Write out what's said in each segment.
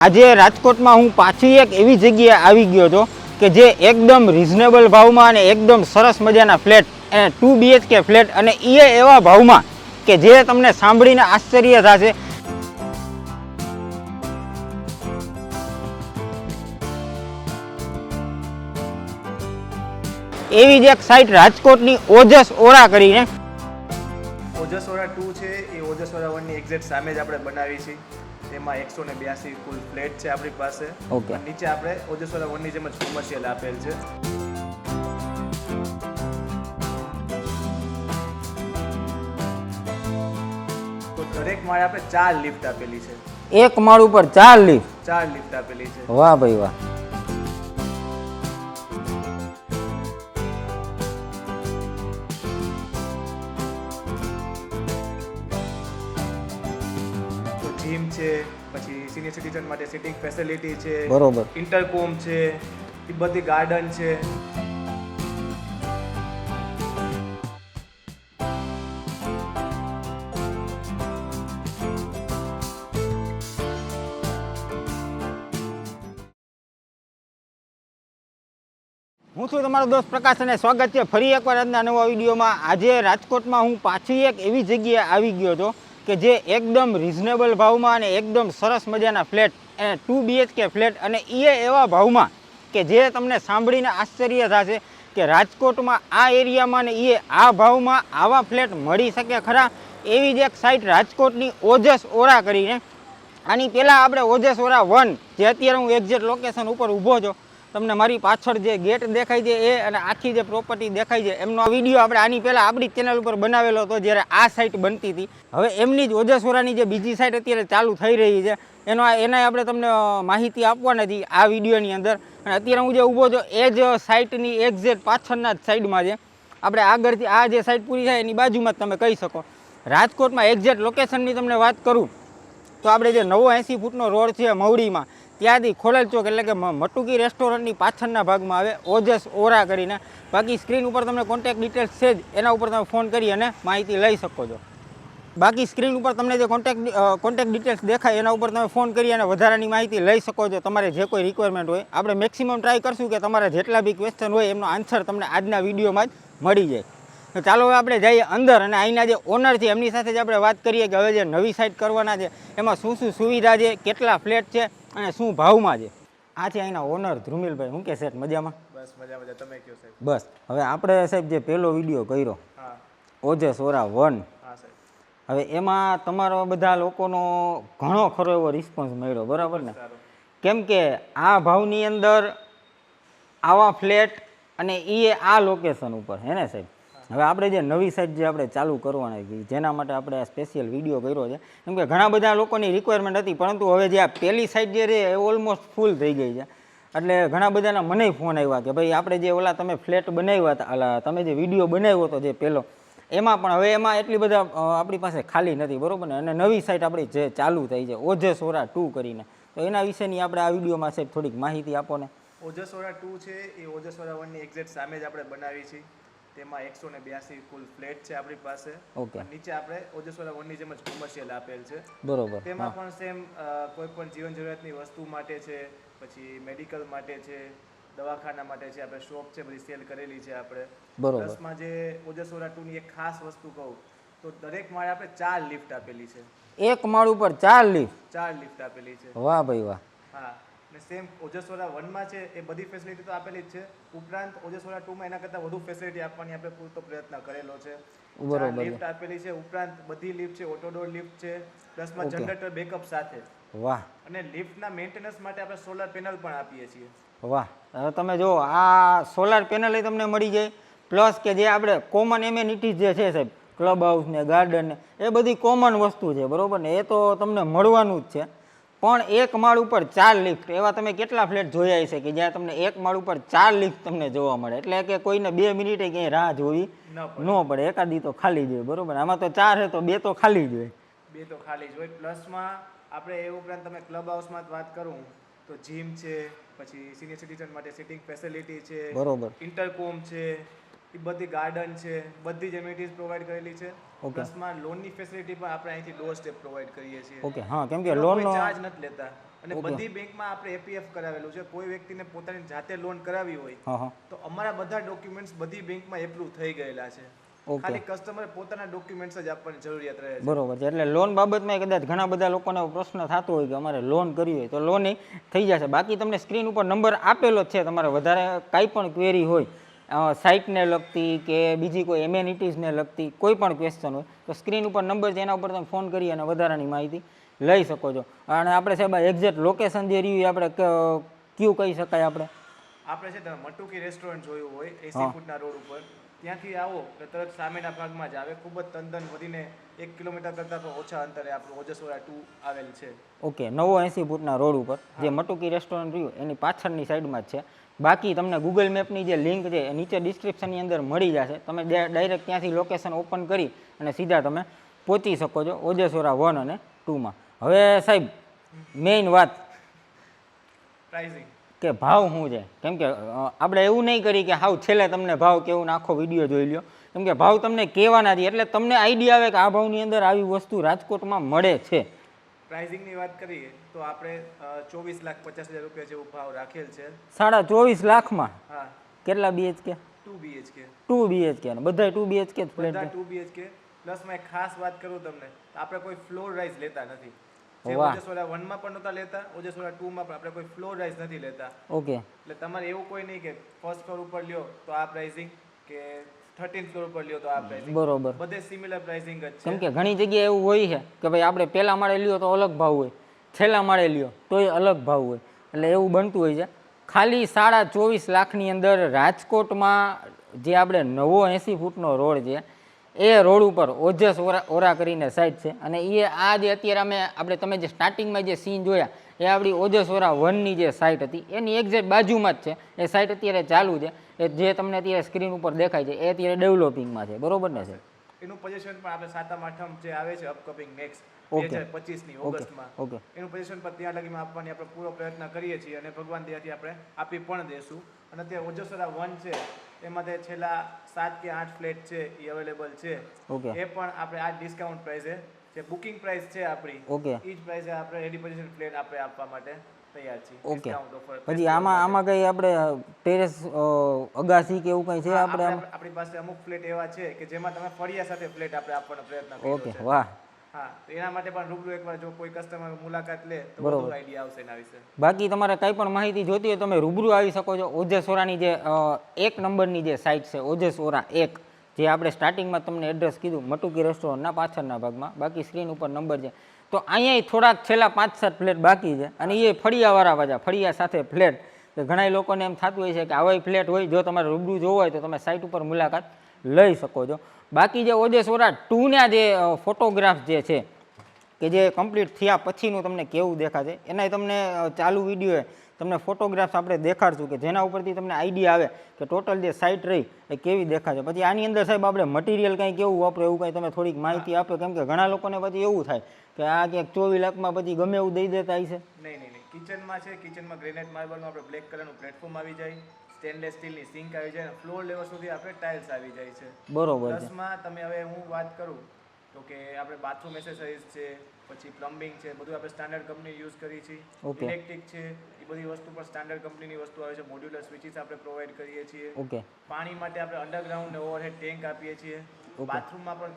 આજે રાજકોટમાં હું પાછી એક એવી જગ્યાએ આવી ગયો હતો કે જે એકદમ રીઝનેબલ ભાવમાં અને એકદમ સરસ મજાના ફ્લેટ અને 2 BHK ફ્લેટ અને એ એવા ભાવમાં કે જે તમને સાંભળીને આશ્ચર્ય થશે. એવી જ એક સાઇટ રાજકોટની ઓજસ ઓરા કરીને. ઓજસ ઓરા 2 છે એ ઓજસ ઓરા 1 ની એક્ઝેક્ટ સામે જ આપણે બનાવી છે. તેમાં 182 કુલ ફ્લેટ છે આપણી પાસે. ઓકે. નીચે આપણે ઓજસ ઓરા 1 ની જેમ જ કોમર્શિયલ આપેલ છે. તો દરેક માળે આપણે 4 લિફ્ટ આપેલી છે. એક માળ ઉપર 4 લિફ્ટ. 4 લિફ્ટ આપેલી છે. વાહ ભાઈ વાહ. જીમ છે, પછી સિનિયર સિટીઝન માટે સિટિંગ ફેસિલિટી છે, બરોબર. ઇન્ટરકોમ છે, એ બધી ગાર્ડન છે. હું છું તમારો દોસ્ત પ્રકાશ અને સ્વાગત છે ફરી એકવાર આજના નવા વિડીયોમાં. આજે રાજકોટમાં હું પાછી એક એવી જગ્યાએ આવી ગયો હતો કે જે એકદમ રીઝનેબલ ભાવમાં અને એકદમ સરસ મજાના ફ્લેટ અને 2 BHK ફ્લેટ અને એ એવા ભાવમાં કે જે તમને સાંભળીને આશ્ચર્ય થશે કે રાજકોટમાં આ એરિયામાં ને એ આ ભાવમાં આવા ફ્લેટ મળી શકે ખરા. એવી જ એક સાઇટ રાજકોટની ઓજસ ઓરા કરીને. આની પહેલાં આપણે ઓજસ ઓરા 1 જે અત્યારે હું એક્ઝેક્ટ લોકેશન ઉપર ઊભો છું, તમને મારી પાછળ જે ગેટ દેખાય છે એ અને આખી જે પ્રોપર્ટી દેખાય છે એમનો વિડીયો આપણે આની પહેલાં આપણી ચેનલ ઉપર બનાવેલો હતો જ્યારે આ સાઇટ બનતી હતી. હવે એમની જ ઓજસોરાની જે બીજી સાઇટ અત્યારે ચાલુ થઈ રહી છે એના આપણે તમને માહિતી આપવાના હતી આ વિડીયોની અંદર. અને અત્યારે હું જે ઊભો છું એ જ સાઇટની એક્ઝેક્ટ પાછળના જ સાઈડમાં છે. આપણે આગળથી આ જે સાઇટ પૂરી થાય એની બાજુમાં જ તમે કહી શકો. રાજકોટમાં એક્ઝેક્ટ લોકેશનની તમને વાત કરું તો આપણે જે 89 ફૂટનો રોડ છે મવડીમાં, ત્યાંથી ખોલેલ ચોક એટલે કે મટુકી રેસ્ટોરન્ટની પાછળના ભાગમાં આવે ઓજસ ઓરા કરીને. બાકી સ્ક્રીન ઉપર તમને કોન્ટેક્ટ ડિટેલ્સ છે જ, એના ઉપર તમે ફોન કરી અને માહિતી લઈ શકો છો. બાકી સ્ક્રીન ઉપર તમને જે કોન્ટેક્ટ ડિટેલ્સ દેખાય એના ઉપર તમે ફોન કરી અને વધારાની માહિતી લઈ શકો છો તમારે જે કોઈ રિક્વાયરમેન્ટ હોય. આપણે મેક્સિમમ ટ્રાય કરશું કે તમારા જેટલા બી ક્વેશ્ચન હોય એમનો આન્સર તમને આજના વિડીયોમાં જ મળી જાય. તો ચાલો હવે આપણે જઈએ અંદર અને અહીંના જે ઓનર છે એમની સાથે જ આપણે વાત કરીએ કે હવે જે નવી સાઇટ કરવાના છે એમાં શું શું સુવિધા છે, કેટલા ફ્લેટ છે અને શું ભાવમાં છે. આ છે અહીંના ઓનર ધ્રુમિલભાઈ. શું કે સેટ મજામાં? બસ મજા. તમે કયો સાહેબ? બસ. હવે આપણે સાહેબ જે પહેલો વિડીયો કર્યો હા ઓજસ ઓરા 1, હા સાહેબ. હવે એમાં તમારો બધા લોકોનો ઘણો ખરો એવો રિસ્પોન્સ મળ્યો, બરાબર ને? સારું. કેમ કે આ ભાવની અંદર આવા ફ્લેટ અને એ આ લોકેશન ઉપર હે ને સાહેબ. હવે આપણે જે નવી સાઇટ જે આપણે ચાલુ કરવાના હતી જેના માટે આપણે આ સ્પેશિયલ વિડીયો કર્યો છે, કેમ કે ઘણા બધા લોકોની રિક્વાયરમેન્ટ હતી, પરંતુ હવે જે આ પહેલી સાઇટ જે છે એ ઓલમોસ્ટ ફૂલ થઈ ગઈ છે. એટલે ઘણા બધાના મને ફોન આવ્યા કે ભાઈ આપણે જે ઓલા તમે ફ્લેટ બનાવ્યા હતા, તમે જે વિડીયો બનાવ્યો હતો જે પહેલો, એમાં પણ હવે એમાં એટલી બધા આપણી પાસે ખાલી નથી, બરાબર ને? અને નવી સાઇટ આપણી જે ચાલુ થઈ છે ઓજસ ઓરા 2 કરીને, તો એના વિશેની આપણે આ વિડીયોમાં સાહેબ થોડીક માહિતી આપો ને. ઓજસ ઓરા 2 છે એ ઓજસ ઓરા 1 ની એક્ઝેક્ટ સામે જ આપણે બનાવી છે. તેમાં 182 કુલ ફ્લેટ છે આપણી પાસે. ઓકે. નીચે આપણે ઓજસ ઓરા 1 ની જેમ જ કોમર્શિયલ આપેલ છે. બરોબર. તેમાં પણ સેમ કોઈ પણ જીવન જરૂરિયાતની વસ્તુ માટે છે, પછી મેડિકલ માટે છે, દવાખાના માટે છે, આપણે શોપ છે બધી સેલ કરેલી છે આપણે. બરોબર. પ્લસમાં જે ઓજસ ઓરા 2 ની એક ખાસ વસ્તુ કહું તો દરેક માળે આપણે 4 લિફ્ટ આપેલી છે. એક માળ ઉપર 4 લિફ્ટ. 4 લિફ્ટ આપેલી છે. વાહ ભાઈ વાહ. હા. ને સેમ ઓજસ ઓરા 1 માં છે એ બધી ફેસિલિટી તો આપેલી જ છે. ઉપરાંત ઓજસ ઓરા 2 માં એના કરતાં વધુ ફેસિલિટી આપવાની આપણે પૂરતો પ્રયત્ન કરેલો છે. બરોબર. 4 લિફ્ટ આપેલી છે. ઉપરાંત બધી લિફ્ટ છે ઓટો ડોર લિફ્ટ છે, પ્લસમાં ઓકે. જનરેટર બેકઅપ સાથે. વાહ અને લિફ્ટના મેન્ટેનન્સ માટે આપણે સોલર પેનલ પણ આપીએ છીએ. વાહ. હવે તમે જો આ સોલાર પેનલ એ તમને મળી જાય, પ્લસ કે જે આપણે કોમન એમેનિટીઝ જે છે સાહેબ, ક્લબ હાઉસ ને ગાર્ડન ને એ બધી કોમન વસ્તુ છે, બરોબર ને? એ તો તમને મળવાનું જ છે. પણ એક માળ ઉપર 4 લિફ્ટ, એવા તમે કેટલા ફ્લેટ જોયા હશે કે જ્યાં તમને એક માળ ઉપર 4 લિફ્ટ તમને જોવા મળે? એટલે કે કોઈને 2 મિનિટે ક્યાંય રાહ જોવી ન પડે, એકાદી તો ખાલી જોઈએ, બરોબર? આમાં તો 4 છે તો 2 તો ખાલી જ હોય. 2 તો ખાલી જ હોય. પ્લસમાં આપણે એ ઉપરાંત તમે ક્લબ હાઉસમાં વાત કરું તો જીમ છે, પછી સિનિયર સિટીઝન માટે સિટિંગ ફેસિલિટી છે, બરોબર. ઇન્ટરકોમ છે, એ બધી ગાર્ડન છે, બધી જ એમિનિટીઝ પ્રોવાઈડ કરેલી છે. ઓકે. પ્લસમાં લોનની ફેસિલિટી પણ આપણે અહીંથી ડોર સ્ટેપ પ્રોવાઈડ કરીએ છીએ. ઓકે. હા, કેમ કે એનો કોઈ લોનનો ચાર્જ નથી લેતા. અને બધી બેંકમાં આપણે એપીએફ કરાવેલું છે. કોઈ વ્યક્તિને પોતાની જાતે લોન કરાવી હોય હા હા તો અમારા બધા ડોક્યુમેન્ટ્સ બધી બેંકમાં એપ્રુવ થઈ ગયેલા છે. ઓકે ખાલી કસ્ટમરે પોતાના ડોક્યુમેન્ટ્સ જ આપવાની જરૂરિયાત રહે છે. બરોબર છે. એટલે લોન બાબતમાં કદાચ ઘણા બધા લોકોને પ્રશ્ન થતો હોય કે અમારે લોન કરવી હોય તો લોન થઈ જશે. બાકી તમને સ્ક્રીન ઉપર નંબર આપેલો જ છે. તમારે વધારે કાંઈ પણ ક્વેરી હોય સાઇટને લગતી કે બીજી કોઈ એમેનિટીઝને લગતી કોઈ પણ ક્વેશ્ચન હોય તો સ્ક્રીન ઉપર નંબર છે, એના ઉપર તમે ફોન કરી અને વધારાની માહિતી લઈ શકો છો. અને આપણે સાહેબ એક્ઝેક્ટ લોકેશન જે રહ્યું એ આપણે કયું કહી શકાય આપણે છે તમે મટુકી રેસ્ટોરન્ટ જોયું હોય 80 ફૂટના રોડ ઉપર, ત્યાંથી આવો તો તરત સામેના ભાગમાં જ આવે. ખૂબ જ તંદન વધીને 1 કિલોમીટર કરતાં પણ ઓછા અંતરે આપણું ઓજસવાડા 2 આવેલ છે. ઓકે 80 ફૂટના રોડ ઉપર જે મટુકી રેસ્ટોરન્ટ રહ્યું એની પાછળની સાઈડમાં જ છે. બાકી તમને ગૂગલ મેપની જે લિંક છે એ નીચે ડિસ્ક્રિપ્શનની અંદર મળી જશે. તમે ડાયરેક્ટ ત્યાંથી લોકેશન ઓપન કરી અને સીધા તમે પહોંચી શકો છો ઓજસવાડા 1 અને 2માં. હવે સાહેબ મેઇન વાત પ્રાઇઝિંગ કે ભાવ શું છે, કેમ કે આપણે એવું નહીં કરી કે હાવ છેલ્લે તમને ભાવ કેવું ને આખો વિડીયો જોઈ લ્યો, કેમ કે ભાવ તમને કહેવાના છે એટલે તમને આઈડિયા આવે કે આ ભાવની અંદર આવી વસ્તુ રાજકોટમાં મળે છે. પ્રાઇઝિંગની વાત કરીએ તો આપણે 24,50,000 રૂપિયા જેવો ભાવ રાખેલ છે. 24.5 લાખમાં હા. કેટલા બીએચકે? 2 BHK. 2 BHK ને બધાય 2 BHK જ ફ્લેટ બધા છે. 2 BHK પ્લસમાં એક ખાસ વાત કરું તમને, આપણે કોઈ ફ્લોર રાઇઝ લેતા નથી. જે વાહ. ઓજસવાડા 1 માં પણ નહોતા લેતા, ઓજસવાડા 2 માં પણ આપણે કોઈ ફ્લોર રાઇઝ નથી લેતા. ઓકે એટલે તમારે એવું કોઈ નહીં કે ફર્સ્ટ ફ્લોર ઉપર લ્યો તો આ પ્રાઇસિંગ કે 13th ફ્લોર ઉપર લ્યો તો આ પ્રાઇસિંગ. બરોબર. બધે સિમિલર પ્રાઇસિંગ જ કેમ છે. કે ઘણી જગ્યાએ એવું હોય છે કે ભાઈ આપણે પહેલા માળે લ્યો તો અલગ ભાવ હોય, છેલ્લા માળે લ્યો તોય અલગ ભાવ હોય, એટલે એવું બનતું હોય છે. ખાલી 24.5 લાખની અંદર રાજકોટમાં જે આપણે 80 ફૂટનો રોડ છે એ રોડ ઉપર ઓજસ ઓરા કરીને સાઇટ છે. અને એ આ જે અત્યારે આપણે તમે જે સ્ટાર્ટિંગમાં જે સીન જોયા એ આપણી ઓજસવાડા 1ની જે સાઇટ હતી એની એક્ઝેક્ટ બાજુમાં જ છે. એ સાઇટ અત્યારે ચાલુ છે, એ જે તમને અત્યારે સ્ક્રીન ઉપર દેખાય છે એ અત્યારે ડેવલપિંગમાં છે, બરોબર ને સર? એનું પોઝિશન પણ આપણે 7મ 8મ જે આવે છે અપકમિંગ નેક્સ્ટ ઓકે. 2025ની ઓગસ્ટમાં, ઓકે એનું પોઝિશન પર ત્યાં લગીમાં આપવાની આપણે પૂરો પ્રયત્ન કરીએ છીએ અને ભગવાન દયાથી આપણે આપી પણ દેશું. અને અત્યારે ઓજસવાડા 1 છે એમાં તે છેલ્લા 7 કે 8 ફ્લેટ છે એ અવેલેબલ છે. ઓકે એ પણ આપણે આ ડિસ્કાઉન્ટ પ્રાઇસે જે બુકિંગ પ્રાઇસ છે આપણી ઓકે એ જ પ્રાઇસે આપણે રેડી પોઝિશન ફ્લેટ આપણે આપવા માટે તૈયાર છીએ. ઓકે. Discount offer. પછી આમાં કઈ આપણે ટેરેસ અગાસી કે એવું કઈ છે આપણે આપણી પાસે અમુક ફ્લેટ એવા છે કે જેમાં તમે ફળિયા સાથે ફ્લેટ આપણે આપવાનો પ્રયત્ન કર્યો ઓકે છે. વાહ. હા, તો એના માટે પણ રૂબરૂ એકવાર જો કોઈ કસ્ટમર મુલાકાત લે તો બરોબર. વધુ આઈડિયા આવશે એના વિશે. બાકી તમારે કંઈ પણ માહિતી જોતી હોય તમે રૂબરૂ આવી શકો છો. ઓજસવાડાની જે 1 નંબરની જે સાઇટ છે ઓજસવાડા 1, જે આપણે સ્ટાર્ટિંગમાં તમને એડ્રેસ કીધું મટુકી રેસ્ટોરન્ટના પાછળના ભાગમાં, બાકી સ્ક્રીન ઉપર નંબર છે. તો અહીંયા થોડાક છેલ્લા 5-7 ફ્લેટ બાકી છે અને એ ફળિયાવાળા પાછા ફળિયા સાથે ફ્લેટ. કે ઘણા લોકોને એમ થતું હોય છે કે આવા ફ્લેટ હોય, જો તમારે રૂબરૂ જોવો હોય તો તમે સાઇટ ઉપર મુલાકાત લઈ શકો છો. બાકી જે ઓજસવાડા 2ના જે ફોટોગ્રાફ જે છે કે જે કમ્પ્લીટ થયા પછીનું તમને કેવું દેખાશે એનાય તમને ચાલુ વિડીયોએ તમને ફોટોગ્રાફ્સ આપણે દેખાડશું કે જેના ઉપરથી તમને આઈડિયા આવે કે ટોટલ જે સાઇટ રહી એ કેવી દેખાશે. પછી આની અંદર સાહેબ આપણે મટીરિયલ કંઈ કેવું વાપરે એવું કંઈ તમે થોડીક માહિતી આપો, કેમ કે ઘણા લોકોને પછી એવું થાય કે આ ક્યાંક 24 લાખમાં પછી ગમે એવું દઈ દેતા હશે. નહીં. કિચનમાં છે, કિચનમાં ગ્રેનાઇટ માર્બલનું આપણે બ્લેક કલરનું પ્લેટફોર્મ આવી જાય, સ્ટેનલેસ સ્ટીલની સિંક આવી જાય, ફ્લોર લેવલ સુધી આપણે ટાઇલ્સ આવી જાય છે. બરોબર છે. પ્લસમાં તમે હવે હું વાત કરું તો કે આપણે બાથરૂમ એસેસરીઝ છે, પછી પ્લમ્બિંગ છે, બધું આપણે સ્ટાન્ડર્ડ કંપની યુઝ કરી છીએ. ઓકે. ઇલેક્ટ્રિક છે એ બધી વસ્તુ પર સ્ટાન્ડર્ડ કંપનીની વસ્તુ આવે છે. મોડ્યુલર સ્વિચીસ આપણે પ્રોવાઈડ કરીએ છીએ. ઓકે પાણી માટે આપણે અંડરગ્રાઉન્ડ ને ઓવરહેડ ટેન્ક આપીએ છીએ. બાથરૂમમાં પણ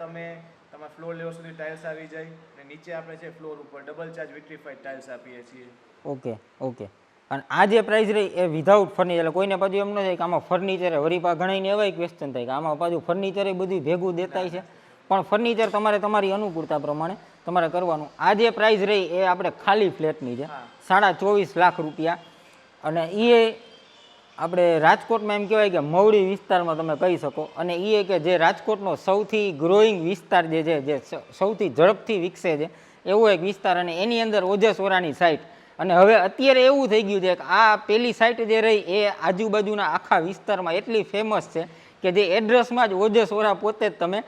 તમારા ફ્લોર લેવલ સુધી ટાઇલ્સ આવી જાય અને નીચે આપણે છે ફ્લોર ઉપર ડબલ ચાર્જ વિટ્રીફાઈડ ટાઇલ્સ આપીએ છીએ. ઓકે. અને આ જે પ્રાઇસ રહી એ વિધાઉટ ફર્નિચર, એટલે કોઈને પાછું એમ ન થાય કે આમાં ફર્નિચર વરી પા ઘણાને એવા ક્વેશ્ચન થાય કે આમાં પાછું ફર્નિચર બધું ભેગું દેતાય છે, પણ ફર્નિચર તમારે તમારી અનુકૂળતા પ્રમાણે તમારે કરવાનું. આ જે પ્રાઇસ રહી એ આપણે ખાલી ફ્લેટની છે 24.5 લાખ રૂપિયા. અને એ આપણે રાજકોટમાં એમ કહેવાય કે મવડી વિસ્તારમાં તમે કહી શકો. અને એ કે જે રાજકોટનો સૌથી ગ્રોઈંગ વિસ્તાર જે છે, જે સૌથી ઝડપથી વિકસે છે એવો એક વિસ્તાર, અને એની અંદર ઓજસવાડાની સાઇટ. અને હવે અત્યારે એવું થઈ ગયું છે કે આ પેલી સાઇટ જે રહી એ આજુબાજુના આખા વિસ્તારમાં એટલી ફેમસ છે કે જે એડ્રેસમાં જ ઓજસવાડા પોતે જ તમે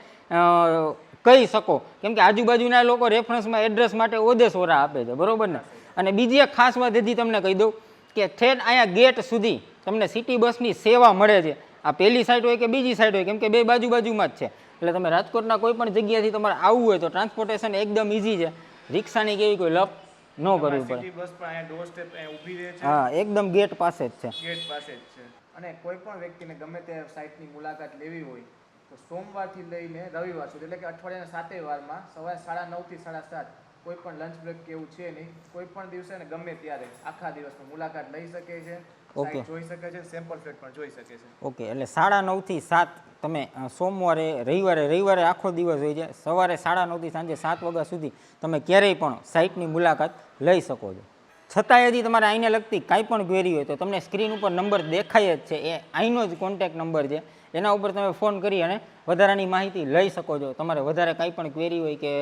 કહી શકો, કેમ કે આજુબાજુના લોકો રેફરન્સમાં એડ્રેસ માટે ઓજસવાડા આપે છે, બરોબર ને? અને બીજી એક ખાસ વાત હજી તમને કહી દઉં કે ઠેઠ અહીંયા ગેટ સુધી તમને સિટી બસની સેવા મળે છે. આ પહેલી સાઇટ હોય કે બીજી સાઇટ હોય, કેમ કે બે બાજુમાં જ છે. એટલે તમે રાજકોટના કોઈ પણ જગ્યાથી તમારે આવવું હોય તો ટ્રાન્સપોર્ટેશન એકદમ ઇઝી છે. રિક્ષાની કેવી કોઈ લપ ન કરવું પડે. સિટી બસ પણ અહીંયા ડોર સ્ટેપ ઊભી રહે છે, હા, એકદમ ગેટ પાસે જ છે. ગેટ પાસે જ છે. અને કોઈ પણ વ્યક્તિને ગમે તે સાઇટની મુલાકાત લેવી હોય તો સોમવારથી લઈને રવિવાર સુધી એટલે કે અઠવાડિયાના 7 વારમાં સવારે 9:30 થી 7:30 કોઈ પણ લંચ બ્રેક કે એવું છે નહીં. કોઈ પણ દિવસે ને ગમે ત્યારે આખા દિવસમાં મુલાકાત લઈ શકે છે, સાઇટ જોઈ શકે છે, સેમ્પલ ફ્લેટ પણ જોઈ શકે છે. ઓકે, એટલે 9:30 થી 7 તમે સોમવારે રવિવારે આખો દિવસ હોય છે. સવારે 9:30 થી સાંજે 7 વાગ્યા સુધી તમે ક્યારેય પણ સાઇટની મુલાકાત લઈ શકો છો. છતાંય હજી તમારે આઈને લગતી કાંઈ પણ ક્વેરી હોય તો તમને સ્ક્રીન ઉપર નંબર દેખાય જ છે, એ આઈનો જ કોન્ટેક્ટ નંબર છે. એના ઉપર તમે ફોન કરી અને વધારાની માહિતી લઈ શકો છો. તમારે વધારે કાંઈ પણ ક્વેરી હોય કે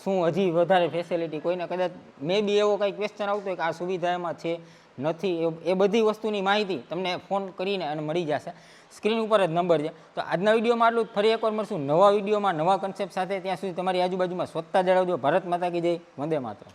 શું હજી વધારે ફેસિલિટી, કોઈને કદાચ મે બી એવો કાંઈ ક્વેશ્ચન આવતો હોય કે આ સુવિધા એમાં છે નથી, એ બધી વસ્તુની માહિતી તમને ફોન કરીને અને મળી જશે. સ્ક્રીન ઉપર જ નંબર છે. તો આજના વિડીયોમાં આટલું જ. ફરી એકવાર મળશું નવા વિડીયોમાં નવા કન્સેપ્ટ સાથે. ત્યાં સુધી તમારી આજુબાજુમાં સ્વચ્છતા જાળવજો. ભારત માતા કી જય. વંદે માતરમ.